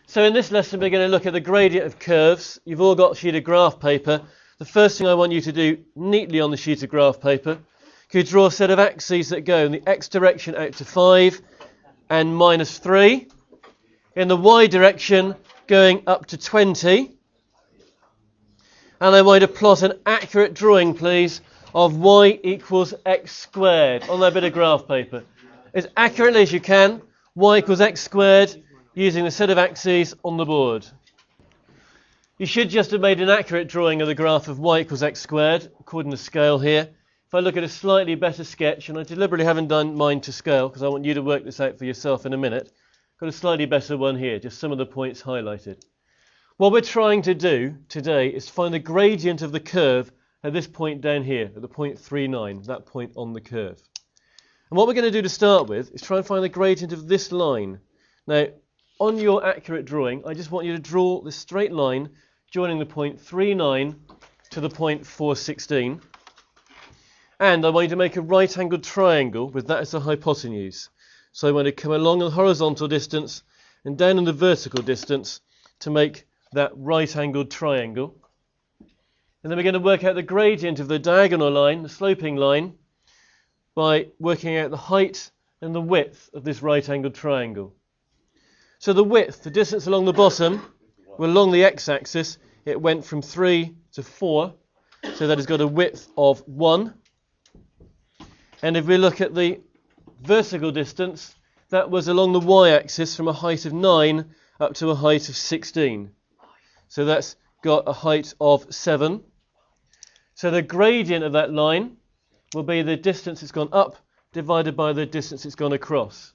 So in this lesson we're going to look at the gradient of curves. You've all got a sheet of graph paper. The first thing I want you to do neatly on the sheet of graph paper, you draw a set of axes that go in the x direction out to 5 and minus 3. In the y direction going up to 20. And I want you to plot an accurate drawing, please, of y equals x squared on that bit of graph paper. As accurately as you can, y equals x squared, using the set of axes on the board. You should just have made an accurate drawing of the graph of y equals x squared, according to scale here. If I look at a slightly better sketch, and I deliberately haven't done mine to scale, because I want you to work this out for yourself in a minute, got a slightly better one here, just some of the points highlighted. What we're trying to do today is find the gradient of the curve at this point down here, at the point 39, that point on the curve. And what we're going to do to start with is try and find the gradient of this line. Now, on your accurate drawing, I just want you to draw this straight line joining the point 39 to the point 416. And I want you to make a right-angled triangle with that as the hypotenuse. So I want to come along the horizontal distance and down in the vertical distance to make that right-angled triangle. And then we're going to work out the gradient of the diagonal line, the sloping line, by working out the height and the width of this right-angled triangle. So the width, the distance along the bottom, along the x-axis, it went from 3 to 4. So that has got a width of 1. And if we look at the vertical distance, that was along the y-axis from a height of 9 up to a height of 16. So that's got a height of 7. So the gradient of that line will be the distance it's gone up divided by the distance it's gone across.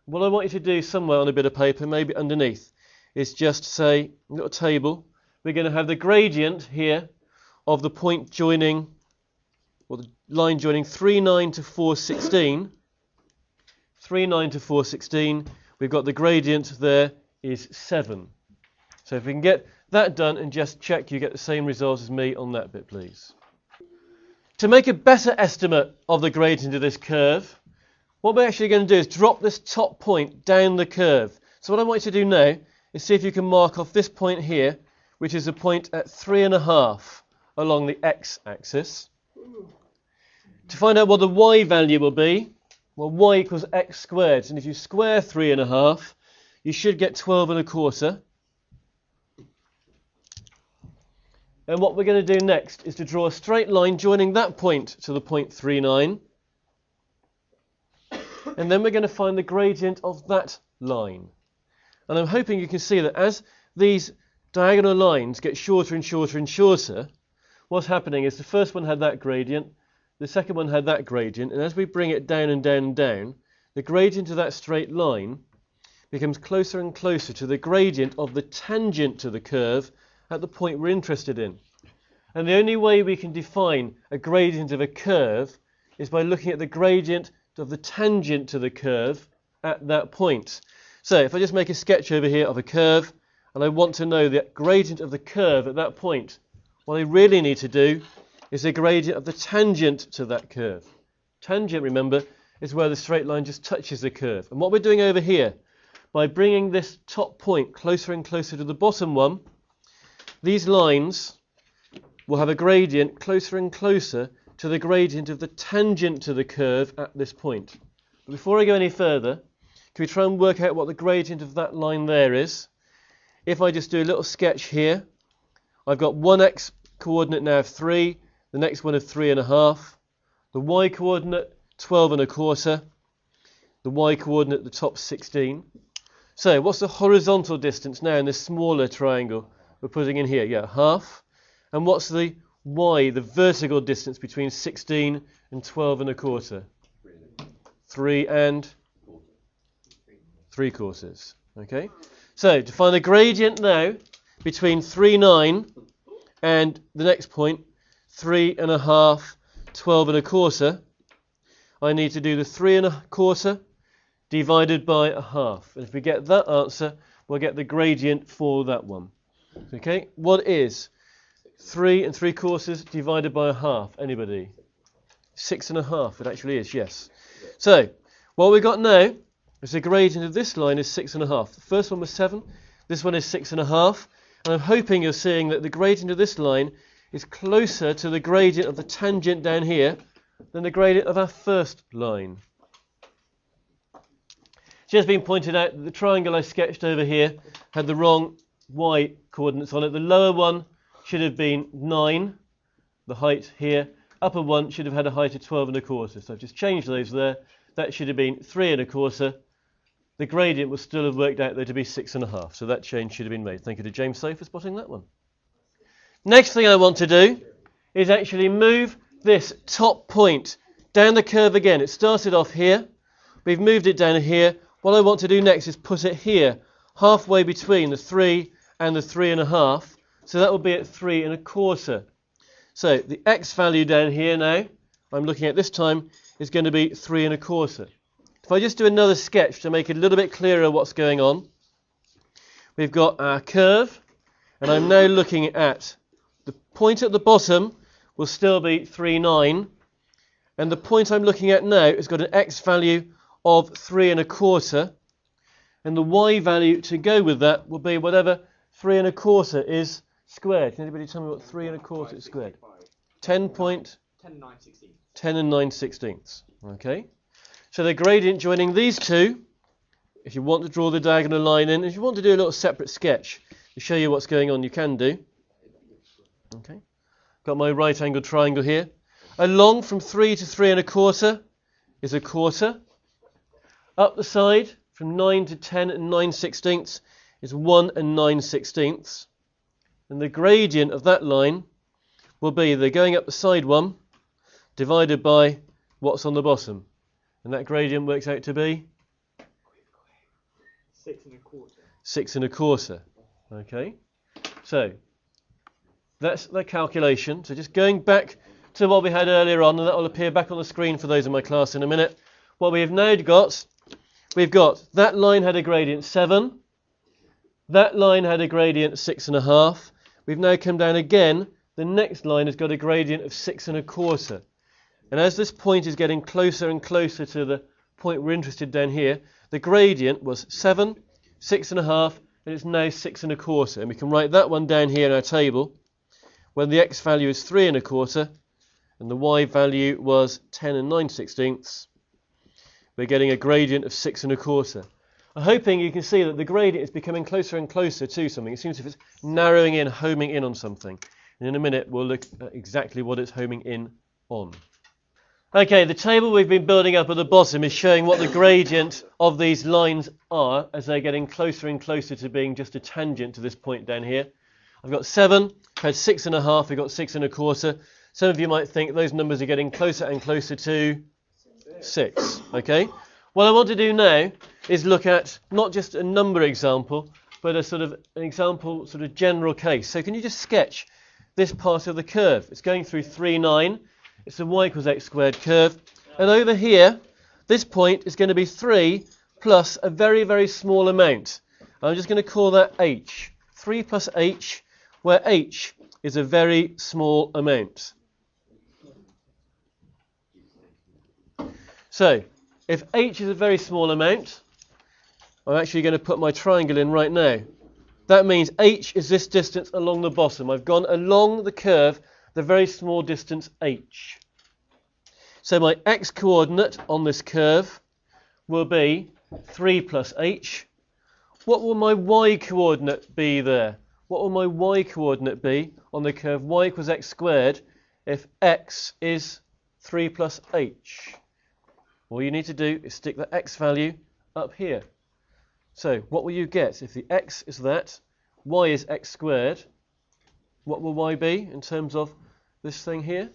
What I want you to do somewhere on a bit of paper, maybe underneath, is just say, we've got a table, we're going to have the gradient here of the point joining, or the line joining 39 to 416. 39 to 416, we've got the gradient there is 7. So if we can get that done and just check you get the same result as me on that bit, please. To make a better estimate of the gradient of this curve, what we're actually going to do is drop this top point down the curve. So what I want you to do now is see if you can mark off this point here, which is a point at 3.5 along the x-axis. To find out what the y value will be, well, y equals x squared. And if you square 3.5, you should get 12.25. And what we're going to do next is to draw a straight line joining that point to the point 39. And then we're going to find the gradient of that line. And I'm hoping you can see that as these diagonal lines get shorter and shorter and shorter, what's happening is the first one had that gradient, the second one had that gradient, and as we bring it down and down and down, the gradient of that straight line becomes closer and closer to the gradient of the tangent to the curve at the point we're interested in. And the only way we can define a gradient of a curve is by looking at the gradient of the tangent to the curve at that point. So if I just make a sketch over here of a curve, and I want to know the gradient of the curve at that point, what I really need to do is the gradient of the tangent to that curve. Tangent, remember, is where the straight line just touches the curve. And what we're doing over here, by bringing this top point closer and closer to the bottom one, these lines will have a gradient closer and closer to the gradient of the tangent to the curve at this point. But before I go any further, can we try and work out what the gradient of that line there is? If I just do a little sketch here, I've got one x coordinate now of 3, the next one of 3.5, the y coordinate 12.25, the y coordinate at the top 16. So what's the horizontal distance now in this smaller triangle we're putting in here? Yeah, half. And what's the y, the vertical distance between 16 and 12.25? 3 and 3/4. Okay. So to find the gradient now between 3.9 and the next point 3.5, 12.25, I need to do the 3.25 divided by a half. And if we get that answer, we'll get the gradient for that one. Okay. What is 3 3/4 divided by a half? Anybody? 6.5. It actually is, yes. So what we've got now is the gradient of this line is 6.5. The first one was 7, This one is 6.5. And I'm hoping you're seeing that the gradient of this line is closer to the gradient of the tangent down here than the gradient of our first line. It's just been pointed out that the triangle I sketched over here had the wrong y coordinates on it. The lower one should have been 9, the height here. Upper one should have had a height of 12.25. So I've just changed those there. That should have been 3.25. The gradient would still have worked out there to be 6.5. So that change should have been made. Thank you to James So for spotting that one. Next thing I want to do is actually move this top point down the curve again. It started off here. We've moved it down here. What I want to do next is put it here, halfway between the 3 and the 3.5. So that will be at 3.25. So the x value down here now, I'm looking at this time, is going to be 3.25. If I just do another sketch to make it a little bit clearer what's going on, we've got our curve, and I'm now looking at the point at the bottom will still be 3,9, and the point I'm looking at now has got an x value of 3.25, and the y value to go with that will be whatever 3.25 is squared. Can anybody tell me what 3.25 is squared? 10 and 9/16. Okay. So the gradient joining these two, if you want to draw the diagonal line in, if you want to do a little separate sketch to show you what's going on, you can do. Okay. Got my right angled triangle here. Along from 3 to 3.25 is 1/4. Up the side from 9 to 10 and 9/16 is 1 and 9/16. And the gradient of that line will be the going up the side one divided by what's on the bottom. And that gradient works out to be 6.25. Okay. So that's the calculation. So just going back to what we had earlier on, and that will appear back on the screen for those in my class in a minute. What we have now got, we've got that line had a gradient 7. That line had a gradient 6.5. We've now come down again. The next line has got a gradient of 6.25. And as this point is getting closer and closer to the point we're interested down here, the gradient was 7, 6.5, and it's now 6.25. And we can write that one down here in our table when the x value is 3.25 and the y value was 10 and 9/16. We're getting a gradient of 6.25. I'm hoping you can see that the gradient is becoming closer and closer to something. It seems as if it's narrowing in, homing in on something. And in a minute, we'll look at exactly what it's homing in on. Okay, the table we've been building up at the bottom is showing what the gradient of these lines are as they're getting closer and closer to being just a tangent to this point down here. I've got 7, I've had 6.5, we've got 6.25. Some of you might think those numbers are getting closer and closer to 6. Okay, what I want to do now is look at not just a number example, but a sort of an example, sort of general case. So can you just sketch this part of the curve? It's going through 3, 9. It's a y equals x squared curve. And over here, this point is going to be 3 plus a very, very small amount. I'm just going to call that h. 3 plus h, where h is a very small amount. So, if h is a very small amount, I'm actually going to put my triangle in right now. That means h is this distance along the bottom. I've gone along the curve the very small distance h. So my x-coordinate on this curve will be 3 plus h. What will my y-coordinate be there? What will my y-coordinate be on the curve y equals x squared if x is 3 plus h? All you need to do is stick the x value up here. So what will you get? If the x is that, y is x squared, what will y be in terms of this thing here?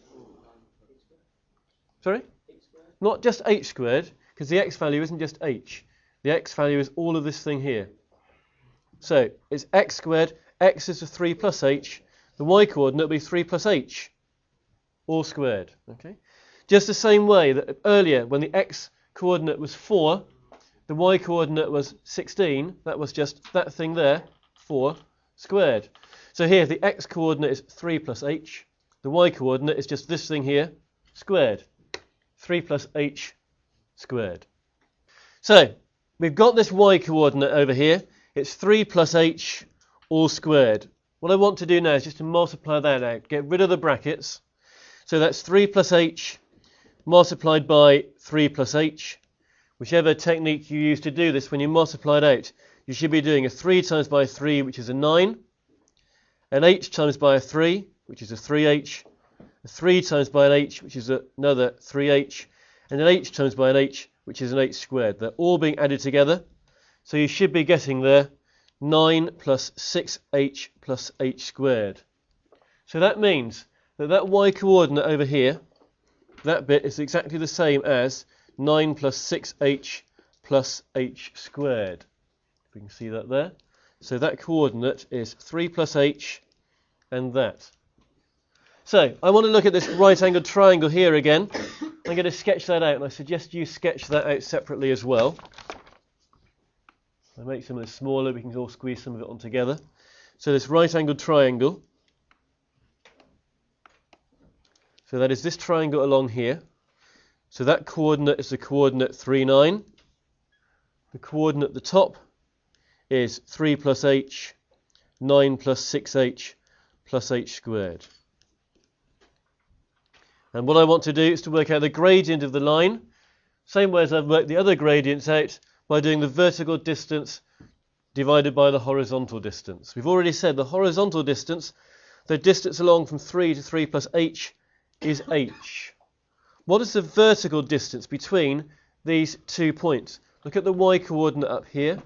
Sorry? Not just h squared, because the x value isn't just h. The x value is all of this thing here. So it's x squared, x is a 3 plus h, the y coordinate will be 3 plus h, all squared. Okay. Just the same way that earlier when the x coordinate was 4, the y coordinate was 16, that was just that thing there, 4 squared. So here the x coordinate is 3 plus h, the y coordinate is just this thing here, squared. 3 plus h squared. So we've got this y coordinate over here. It's 3 plus h all squared. What I want to do now is just to multiply that out. Get rid of the brackets. So that's 3 plus h multiplied by 3 plus h. Whichever technique you use to do this, when you multiply it out, you should be doing a 3 times by 3, which is a 9, an h times by a 3, which is a 3h, a 3 times by an h, which is another 3h, and an h times by an h, which is an h squared. They're all being added together. So you should be getting there 9 plus 6h plus h squared. So that means that that y coordinate over here, that bit is exactly the same as 9 plus 6h plus h squared. We can see that there. So that coordinate is 3 plus h and that. So I want to look at this right angled triangle here again. I'm going to sketch that out, and I suggest you sketch that out separately as well. I make some of this smaller, we can all squeeze some of it on together. So this right angled triangle. So that is this triangle along here. So that coordinate is the coordinate 3, 9. The coordinate at the top is 3 plus h, 9 plus 6h plus h squared. And what I want to do is to work out the gradient of the line, same way as I've worked the other gradients out, by doing the vertical distance divided by the horizontal distance. We've already said the horizontal distance, the distance along from 3 to 3 plus h, is h. What is the vertical distance between these 2 points? Look at the y coordinate up here.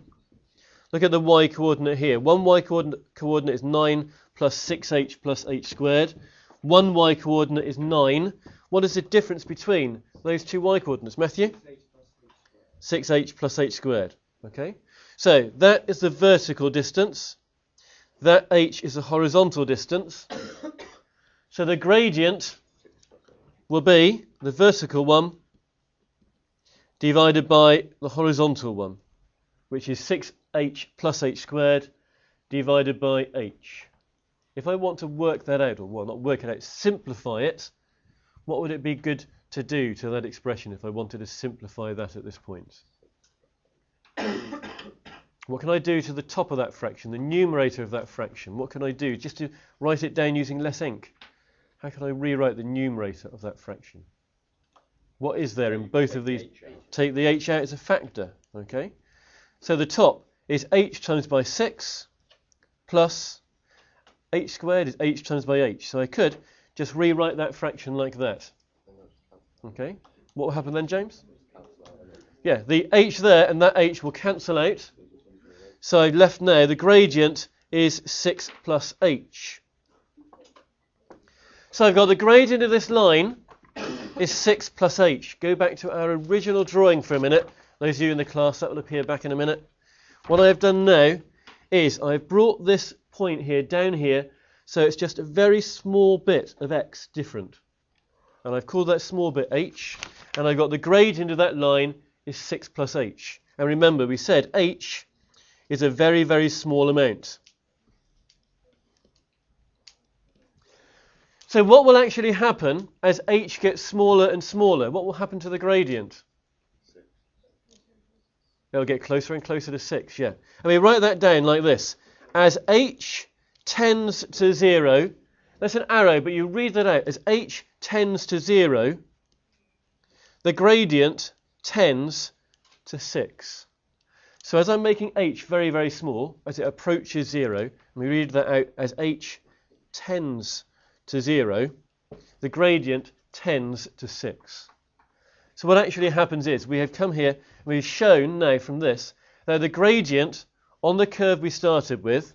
Look at the y coordinate here. One y coordinate is 9 plus 6h plus h squared. One y coordinate is 9. What is the difference between those two y coordinates, Matthew? 6h plus h squared. Okay, so that is the vertical distance. That h is the horizontal distance. So the gradient will be the vertical one divided by the horizontal one, which is 6h plus h squared divided by h. If I want to work that out, or well, not work it out, simplify it, what would it be good to do to that expression if I wanted to simplify that at this point? What can I do to the top of that fraction, the numerator of that fraction? What can I do just to write it down using less ink? How can I rewrite the numerator of that fraction? What is there in both of these? Take the h out as a factor, okay? So the top is h times by 6 plus h squared is h times by h. So I could just rewrite that fraction like that. Okay, what will happen then, James? Yeah, the h there and that h will cancel out. So I've left now, the gradient is 6 plus h. So I've got the gradient of this line is 6 plus h. Go back to our original drawing for a minute. Those of you in the class, that will appear back in a minute. What I've done now is I've brought this point here down here, so it's just a very small bit of x different. And I've called that small bit h, and I've got the gradient of that line is 6 plus h. And remember, we said h is a very, very small amount. So what will actually happen as h gets smaller and smaller? What will happen to the gradient? It'll get closer and closer to 6, yeah. And we write that down like this. As h tends to 0, that's an arrow, but you read that out. As h tends to 0, the gradient tends to 6. So as I'm making h very, very small, as it approaches 0, and we read that out as h tends to 0, the gradient tends to 6. So what actually happens is we have come here, and we've shown now from this that the gradient on the curve we started with,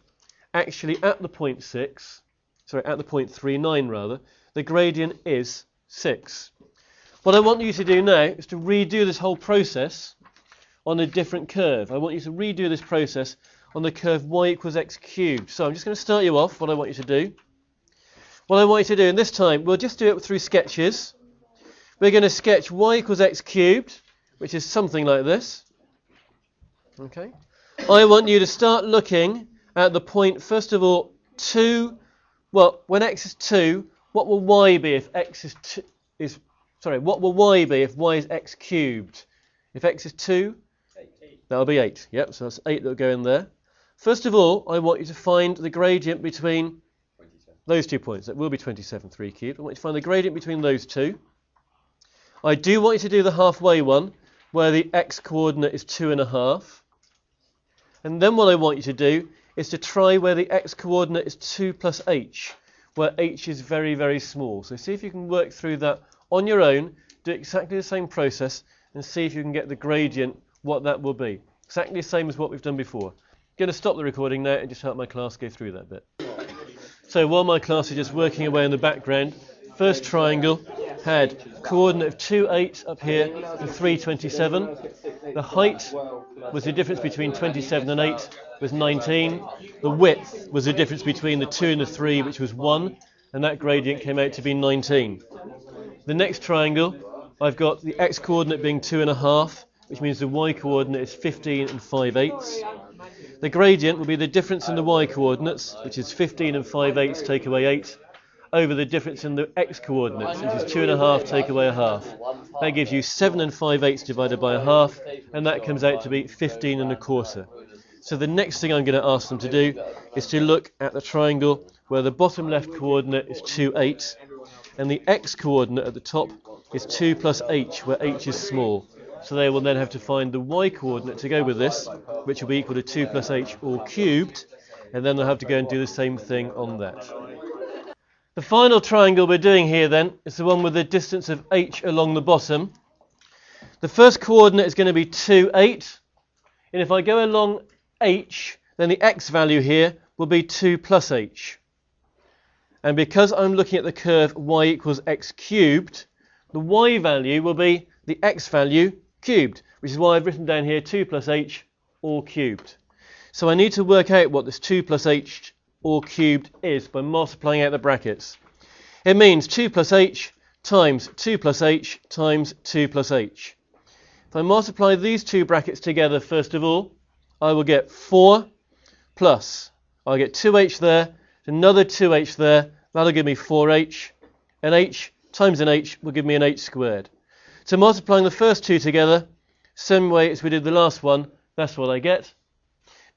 actually at the point 6, sorry, at the point 3, 9 rather, the gradient is 6. What I want you to do now is to redo this whole process on a different curve. I want you to redo this process on the curve y equals x cubed. So I'm just going to start you off what I want you to do. What I want you to do, and this time we'll just do it through sketches. We're going to sketch y equals x cubed, which is something like this. Okay. I want you to start looking at the point, first of all, 2. Well, when x is 2, what will y be if x is 2? What will y be if y is x cubed? If x is 2, that'll be 8. Yep, so that's 8 that'll go in there. First of all, I want you to find the gradient between those 2 points. That will be 27, 3 cubed. I want you to find the gradient between those two. I do want you to do the halfway one, where the x-coordinate is 2.5. And then what I want you to do is to try where the x-coordinate is 2 plus h, where h is very, very small. So see if you can work through that on your own, do exactly the same process, and see if you can get the gradient, what that will be. Exactly the same as what we've done before. I'm going to stop the recording now and just help my class go through that bit. So while my class is just working away in the background, first triangle had coordinate of 2, 8 up here and 3, 27. The height was the difference between 27 and 8, was 19. The width was the difference between the 2 and the 3, which was 1, and that gradient came out to be 19. The next triangle, I've got the x-coordinate being 2.5, which means the y-coordinate is 15 and 5/8. The gradient will be the difference in the y-coordinates, which is 15 and 5/8 take away 8, over the difference in the x-coordinates, which is 2.5 take away 1/2. That gives you 7 and 5/8 divided by 1/2, and that comes out to be 15 and 1/4. So the next thing I'm going to ask them to do is to look at the triangle where the bottom left coordinate is 2, 8, and the x-coordinate at the top is 2 plus h, where h is small. So they will then have to find the y-coordinate to go with this, which will be equal to 2 plus h all cubed, and then they'll have to go and do the same thing on that. The final triangle we're doing here then is the one with the distance of h along the bottom. The first coordinate is going to be 2, 8, and if I go along h, then the x value here will be 2 plus h. And because I'm looking at the curve y equals x cubed, the y value will be the x value cubed, which is why I've written down here 2 plus h all cubed. So I need to work out what this 2 plus h all cubed is by multiplying out the brackets. It means 2 plus h times 2 plus h times 2 plus h. If I multiply these two brackets together first of all, I will get 4 plus, I'll get 2h there, another 2h there, that'll give me 4h, and h times an h will give me an h squared. So multiplying the first two together, same way as we did the last one, that's what I get.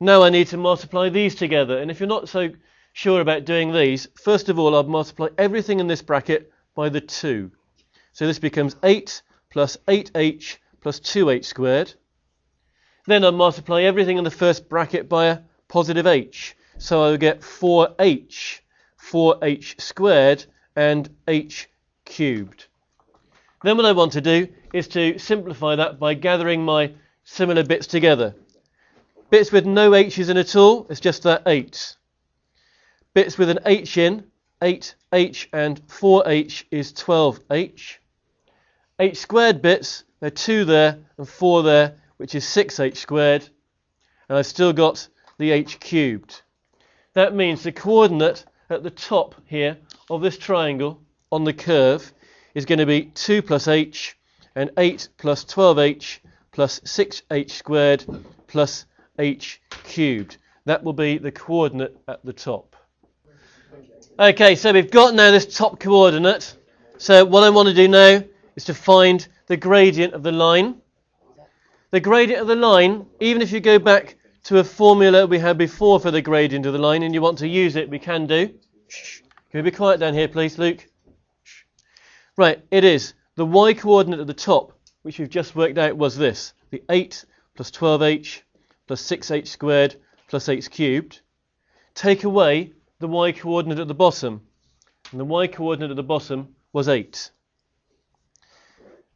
Now I need to multiply these together, and if you're not so sure about doing these, first of all I'll multiply everything in this bracket by the 2. So this becomes 8 plus 8h plus 2h squared. Then I'll multiply everything in the first bracket by a positive h. So I'll get 4h squared, and h cubed. Then what I want to do is to simplify that by gathering my similar bits together. Bits with no h's in at all, it's just that 8. Bits with an h in, 8h and 4h is 12h. H squared bits, there are 2 there and 4 there, which is 6h squared. And I've still got the h cubed. That means the coordinate at the top here of this triangle on the curve is going to be 2 plus h and 8 plus 12h plus 6h squared plus h cubed. That will be the coordinate at the top. Okay, so we've got now this top coordinate. So what I want to do now is to find the gradient of the line. The gradient of the line, even if you go back to a formula we had before for the gradient of the line and you want to use it, we can do. Shh. Can we be quiet down here, please, Luke? Shh. Right, it is the y-coordinate at the top, which we've just worked out, was this. The 8 plus 12h plus 6h squared plus h cubed. Take away the y-coordinate at the bottom. And the y-coordinate at the bottom was 8.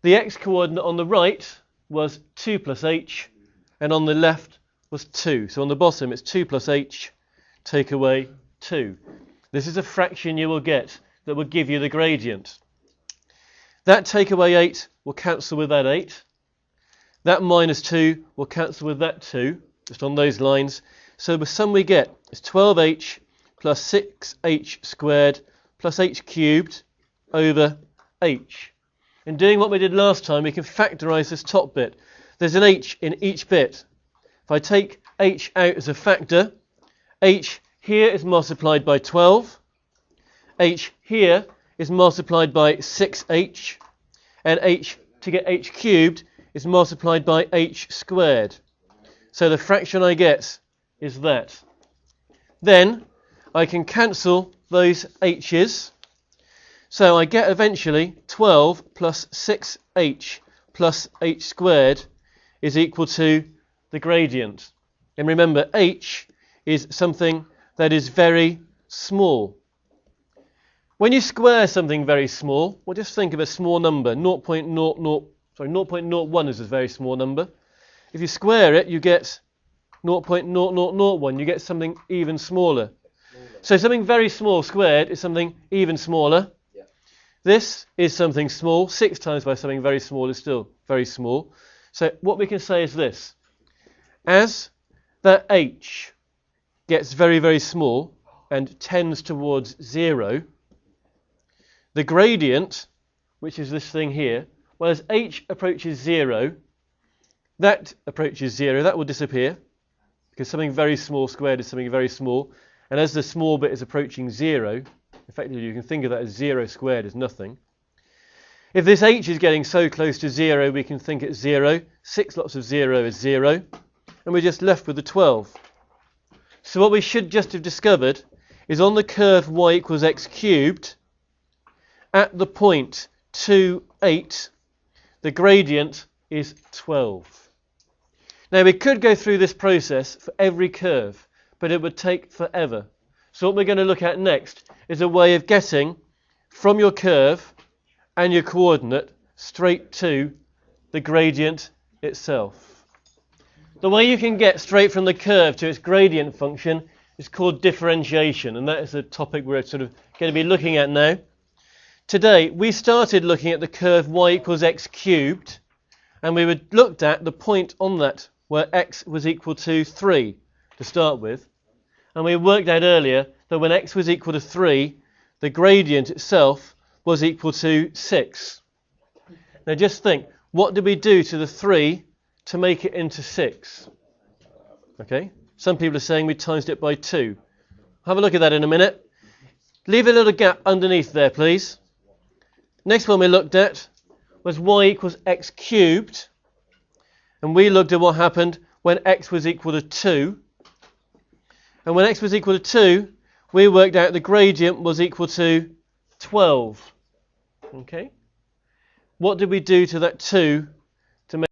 The x-coordinate on the right was 2 plus h, and on the left was 2. So on the bottom it's 2 plus h, take away 2. This is a fraction you will get that will give you the gradient. That take away 8 will cancel with that 8. That minus 2 will cancel with that 2, just on those lines. So the sum we get is 12h plus 6h squared plus h cubed over h. In doing what we did last time, we can factorise this top bit. There's an h in each bit. If I take h out as a factor, h here is multiplied by 12, h here is multiplied by 6h, and h to get h cubed is multiplied by h squared. So the fraction I get is that. Then I can cancel those h's. So I get eventually 12 plus 6h plus h squared is equal to the gradient. And remember, h is something that is very small. When you square something very small, well, just think of a small number. 0.01 is a very small number. If you square it, you get 0.0001. You get something even smaller. So something very small squared is something even smaller. Yeah. This is something small. 6 times by something very small is still very small. So what we can say is this. As that h gets very, very small and tends towards 0, the gradient, which is this thing here, well, as h approaches 0, that approaches 0, that will disappear, because something very small squared is something very small, and as the small bit is approaching 0, effectively you can think of that as 0 squared is nothing. If this h is getting so close to 0, we can think it's 0. 6 lots of 0 is 0, and we're just left with the 12. So what we should just have discovered is on the curve y equals x cubed, at the point 2, 8, the gradient is 12. Now we could go through this process for every curve, but it would take forever. So what we're going to look at next is a way of getting from your curve and your coordinate straight to the gradient itself. The way you can get straight from the curve to its gradient function is called differentiation, and that is the topic we're sort of going to be looking at now. Today we started looking at the curve y equals x cubed, and we looked at the point on that where x was equal to 3 to start with, and we worked out earlier that when x was equal to 3, the gradient itself was equal to 6. Now just think, what did we do to the 3 to make it into 6? Okay, some people are saying we times it by 2. Have a look at that in a minute. Leave a little gap underneath there, please. Next one we looked at was y equals x cubed, and we looked at what happened when x was equal to 2. And when x was equal to 2, we worked out the gradient was equal to 12. Okay? What did we do to that 2